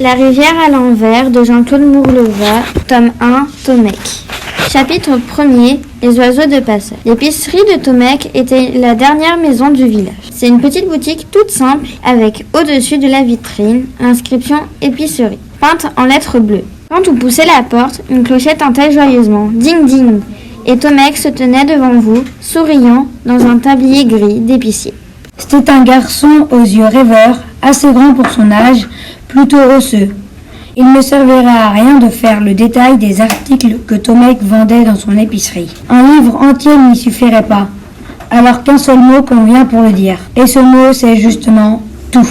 La rivière à l'envers de Jean-Claude Mourleva, tome 1, Tomek. Chapitre 1er, les oiseaux de passage. L'épicerie de Tomek était la dernière maison du village. C'est une petite boutique toute simple avec au-dessus de la vitrine l'inscription épicerie, peinte en lettres bleues. Quand on poussait la porte, une clochette tintait joyeusement, ding ding, et Tomek se tenait devant vous, souriant, dans un tablier gris d'épicier. C'était un garçon aux yeux rêveurs, assez grand pour son âge, plutôt osseux. Il ne servirait à rien de faire le détail des articles que Tomek vendait dans son épicerie. Un livre entier n'y suffirait pas, alors qu'un seul mot convient pour le dire. Et ce mot, c'est justement tout.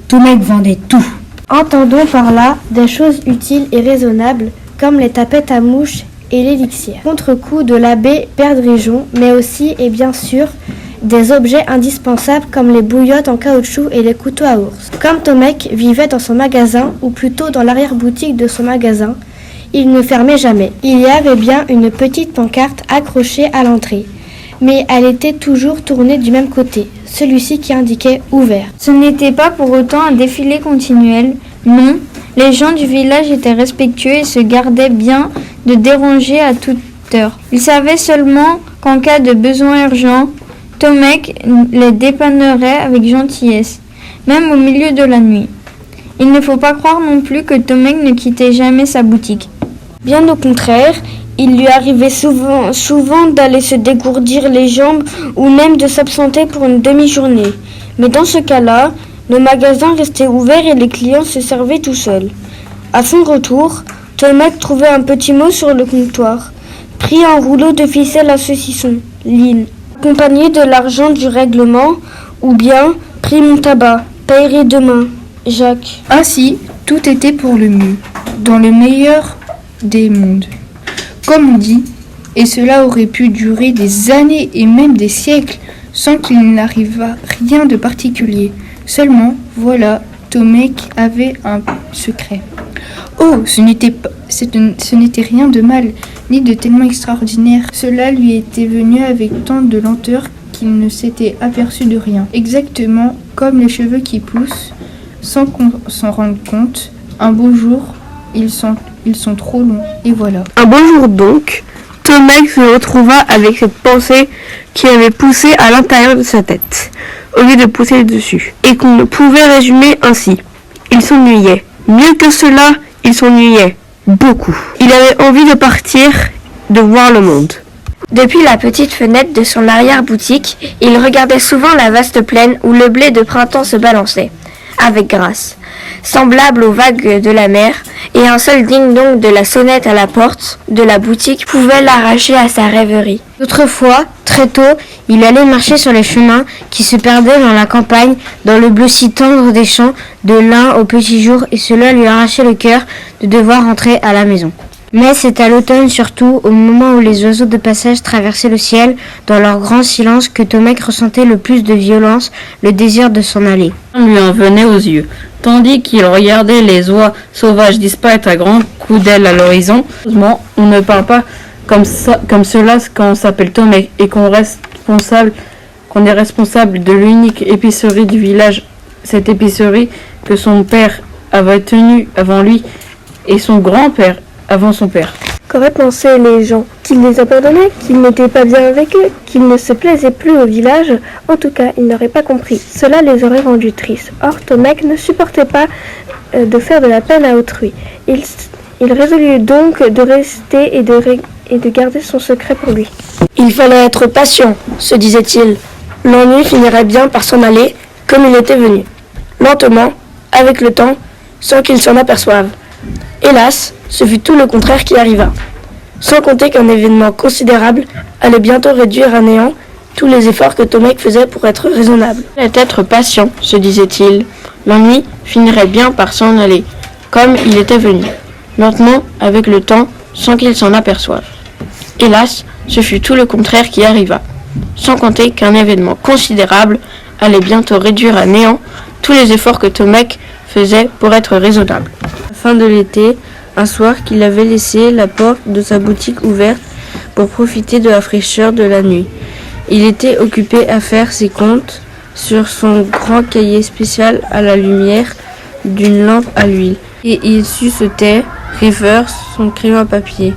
Tomek vendait tout. Entendons par là des choses utiles et raisonnables, comme les tapettes à mouches et l'élixir. Contre-coup de l'abbé Perdrigeon, mais aussi, et bien sûr, des objets indispensables comme les bouillottes en caoutchouc et les couteaux à ours. Comme Tomek vivait dans son magasin, ou plutôt dans l'arrière-boutique de son magasin, il ne fermait jamais. Il y avait bien une petite pancarte accrochée à l'entrée, mais elle était toujours tournée du même côté, celui-ci qui indiquait « Ouvert ». Ce n'était pas pour autant un défilé continuel, non, les gens du village étaient respectueux et se gardaient bien de déranger à toute heure. Ils savaient seulement qu'en cas de besoin urgent, Tomek les dépannerait avec gentillesse, même au milieu de la nuit. Il ne faut pas croire non plus que Tomek ne quittait jamais sa boutique. Bien au contraire, il lui arrivait souvent d'aller se dégourdir les jambes ou même de s'absenter pour une demi-journée. Mais dans ce cas-là, le magasin restait ouvert et les clients se servaient tout seuls. À son retour, Tomek trouvait un petit mot sur le comptoir, prit un rouleau de ficelle à saucisson, Lynn, accompagné de l'argent du règlement, ou bien pris mon tabac, payerai demain, Jacques. Ainsi, tout était pour le mieux, dans le meilleur des mondes, comme on dit, et cela aurait pu durer des années et même des siècles sans qu'il n'arrivât rien de particulier. Seulement, voilà, Tomek avait un secret. Oh, ce n'était rien de mal, ni de tellement extraordinaire. Cela lui était venu avec tant de lenteur qu'il ne s'était aperçu de rien. Exactement comme les cheveux qui poussent, sans qu'on s'en rende compte. Un beau jour, ils sont trop longs, et voilà. Un beau jour donc, Tomek se retrouva avec cette pensée qui avait poussé à l'intérieur de sa tête, au lieu de pousser dessus, et qu'on ne pouvait résumer ainsi. Il s'ennuyait. Mieux que cela, il s'ennuyait beaucoup. Il avait envie de partir, de voir le monde. Depuis la petite fenêtre de son arrière-boutique, il regardait souvent la vaste plaine où le blé de printemps se balançait, avec grâce, semblable aux vagues de la mer, et un seul ding-dong de la sonnette à la porte de la boutique pouvait l'arracher à sa rêverie. Autrefois, très tôt, il allait marcher sur les chemins qui se perdaient dans la campagne, dans le bleu si tendre des champs, de lin au petit jour, et cela lui arrachait le cœur de devoir rentrer à la maison. Mais c'est à l'automne surtout, au moment où les oiseaux de passage traversaient le ciel, dans leur grand silence, que Tomek ressentait le plus de violence, le désir de s'en aller. On lui en venait aux yeux, tandis qu'il regardait les oies sauvages disparaître à grands coups d'aile à l'horizon. Heureusement, on ne parle pas comme cela quand on s'appelle Tomek et qu'on est responsable de l'unique épicerie du village, cette épicerie que son père avait tenue avant lui et son grand-père avant son père. Qu'auraient pensé les gens? Qu'il les abandonnait? Qu'il n'était pas bien avec eux? Qu'il ne se plaisait plus au village? En tout cas, ils n'auraient pas compris. Cela les aurait rendus tristes. Or, Tomek ne supportait pas de faire de la peine à autrui. Il résolut donc de rester et de garder son secret pour lui. Il fallait être patient, se disait-il. L'ennui finirait bien par s'en aller, comme il était venu. Lentement, avec le temps, sans qu'il s'en aperçoive. Hélas, ce fut tout le contraire qui arriva. Sans compter qu'un événement considérable allait bientôt réduire à néant tous les efforts que Tomek faisait pour être raisonnable. Il fallait être patient, se disait-il. L'ennui finirait bien par s'en aller, comme il était venu. Lentement, avec le temps, sans qu'il s'en aperçoive. Hélas, ce fut tout le contraire qui arriva. Sans compter qu'un événement considérable allait bientôt réduire à néant tous les efforts que Tomek faisait pour être raisonnable. À la fin de l'été, un soir qu'il avait laissé la porte de sa boutique ouverte pour profiter de la fraîcheur de la nuit. Il était occupé à faire ses comptes sur son grand cahier spécial à la lumière d'une lampe à l'huile. Et il suçait River son crayon à papier.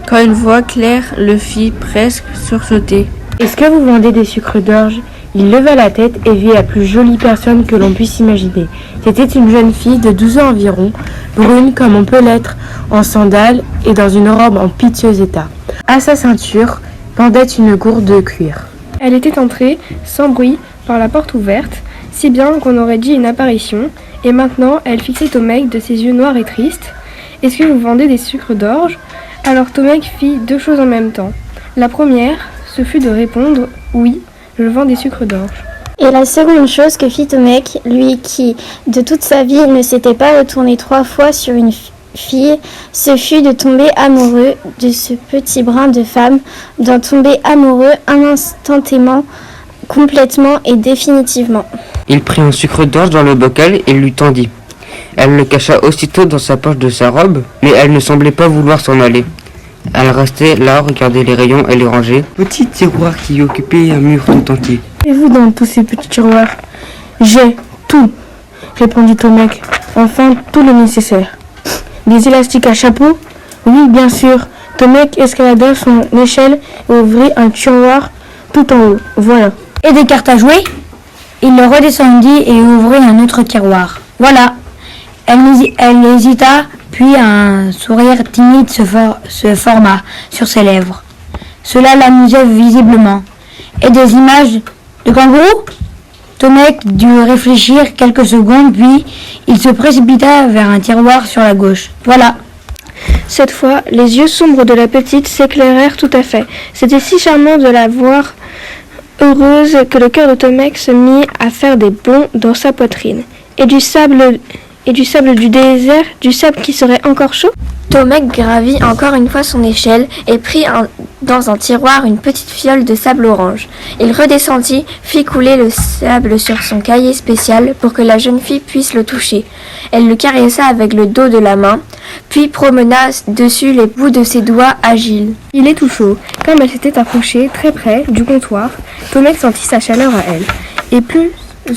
Quand une voix claire le fit presque sursauter. « Est-ce que vous vendez des sucres d'orge ?» Il leva la tête et vit la plus jolie personne que l'on puisse imaginer. C'était une jeune fille de 12 ans environ, brune comme on peut l'être, en sandales et dans une robe en piteux état. À sa ceinture pendait une gourde de cuir. Elle était entrée, sans bruit, par la porte ouverte, si bien qu'on aurait dit une apparition, et maintenant elle fixait Tomek de ses yeux noirs et tristes. « Est-ce que vous vendez des sucres d'orge ?» Alors Tomek fit deux choses en même temps. La première, ce fut de répondre « Oui, je vends des sucres d'orge. » Et la seconde chose que fit Tomek, lui qui, de toute sa vie, ne s'était pas retourné 3 fois sur une fille, ce fut de tomber amoureux de ce petit brin de femme, d'en tomber amoureux instantanément, complètement et définitivement. Il prit un sucre d'orge dans le bocal et lui tendit. Elle le cacha aussitôt dans sa poche de sa robe, mais elle ne semblait pas vouloir s'en aller. Elle restait là, regarder les rayons et les rangées. Petit tiroir qui occupait un mur tout entier. « Et vous dans tous ces petits tiroirs ?»« J'ai tout, répondit Tomek. Enfin, tout le nécessaire. »« Des élastiques à chapeau ?»« Oui, bien sûr. » Tomek escalada son échelle et ouvrit un tiroir tout en haut. Voilà. « Et des cartes à jouer ?» Il le redescendit et ouvrit un autre tiroir. « Voilà. » Elle hésita, puis un sourire timide se forma sur ses lèvres. Cela l'amusait visiblement. « Et des images de kangourous ?» Tomek dut réfléchir quelques secondes, puis il se précipita vers un tiroir sur la gauche. « Voilà. » Cette fois, les yeux sombres de la petite s'éclairèrent tout à fait. C'était si charmant de la voir heureuse que le cœur de Tomek se mit à faire des bonds dans sa poitrine. Et du sable du désert, du sable qui serait encore chaud. Tomek gravit encore une fois son échelle et prit dans un tiroir une petite fiole de sable orange. Il redescendit, fit couler le sable sur son cahier spécial pour que la jeune fille puisse le toucher. Elle le caressa avec le dos de la main, puis promena dessus les bouts de ses doigts agiles. Il est tout chaud. Comme elle s'était approchée très près du comptoir, Tomek sentit sa chaleur à elle. Et plus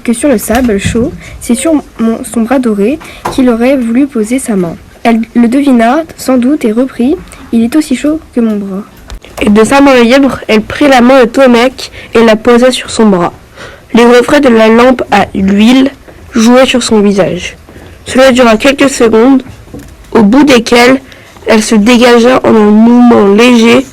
que sur le sable chaud, c'est sur son bras doré qu'il aurait voulu poser sa main. Elle le devina sans doute et reprit « Il est aussi chaud que mon bras. » Et de sa main libre, elle prit la main de Tomek et la posa sur son bras. Les reflets de la lampe à l'huile jouaient sur son visage. Cela dura quelques secondes, au bout desquelles elle se dégagea en un mouvement léger,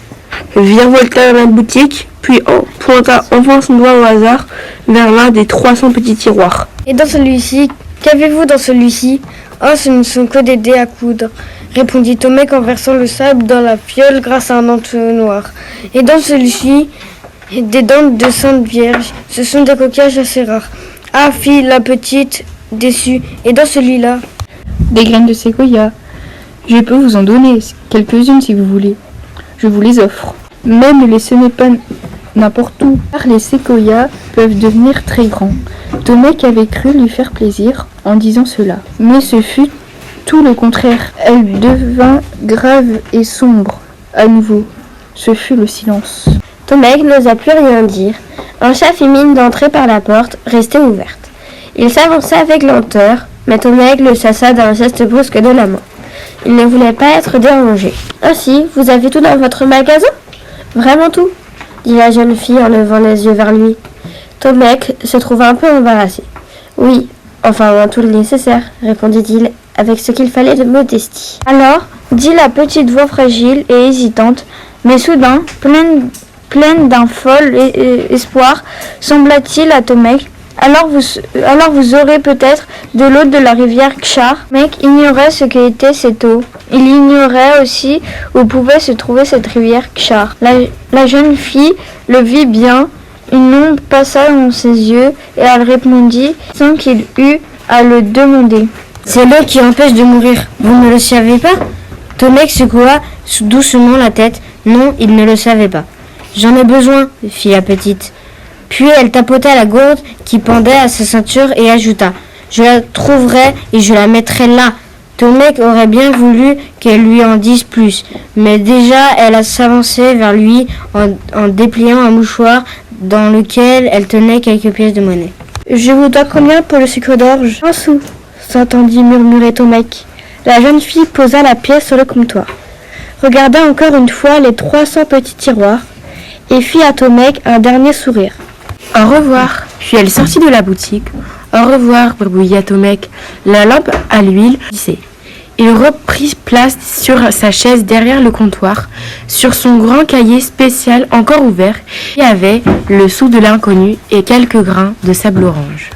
virevolta dans la boutique, puis pointa enfin son doigt au hasard vers l'un des 300 petits tiroirs. « Et dans celui-ci, qu'avez-vous dans celui-ci ?»« Oh, ce ne sont que des dés à coudre, » répondit Tomek en versant le sable dans la fiole grâce à un entonnoir. « Et dans celui-ci, des dents de Sainte Vierge, ce sont des coquillages assez rares. »« Ah, fit la petite, déçue. Et dans celui-là ?»« Des graines de séquoia. Je peux vous en donner quelques-unes si vous voulez. Je vous les offre. Mais ne les semez pas n'importe où, car les séquoias peuvent devenir très grands. » Tomek avait cru lui faire plaisir en disant cela, mais ce fut tout le contraire. Elle devint grave et sombre à nouveau. Ce fut le silence. Tomek n'osa plus rien dire. Un chat fit mine d'entrer par la porte, restée ouverte. Il s'avança avec lenteur, mais Tomek le chassa d'un geste brusque de la main. Il ne voulait pas être dérangé. « Ainsi, vous avez tout dans votre magasin ? » ?»« Vraiment tout ?» dit la jeune fille en levant les yeux vers lui. Tomek se trouva un peu embarrassé. « Oui, enfin tout le nécessaire, » répondit-il avec ce qu'il fallait de modestie. « Alors, dit la petite voix fragile et hésitante, mais soudain, pleine d'un fol espoir, sembla-t-il à Tomek. Alors vous aurez peut-être de l'eau de la rivière Kshar. » Mec ignorait ce qu'était cette eau. Il ignorait aussi où pouvait se trouver cette rivière Kshar. La jeune fille le vit bien. Une ombre passa dans ses yeux et elle répondit sans qu'il eût à le demander. « C'est l'eau qui empêche de mourir. Vous ne le savez pas ?» Tomek secoua doucement la tête. Non, il ne le savait pas. « J'en ai besoin, » fit la petite. Puis elle tapota la gourde qui pendait à sa ceinture et ajouta « Je la trouverai et je la mettrai là. » Tomek aurait bien voulu qu'elle lui en dise plus, mais déjà elle s'avançait vers lui en dépliant un mouchoir dans lequel elle tenait quelques pièces de monnaie. « Je vous dois combien pour le sucre d'orge ? » « 1 sou. » s'entendit murmurer Tomek. La jeune fille posa la pièce sur le comptoir, regarda encore une fois les 300 petits tiroirs et fit à Tomek un dernier sourire. Au revoir. Puis elle sortit de la boutique. Au revoir, bredouilla Tomek. La lampe à l'huile glissait. Il reprit place sur sa chaise derrière le comptoir, sur son grand cahier spécial encore ouvert, et avait le sou de l'inconnu et quelques grains de sable orange.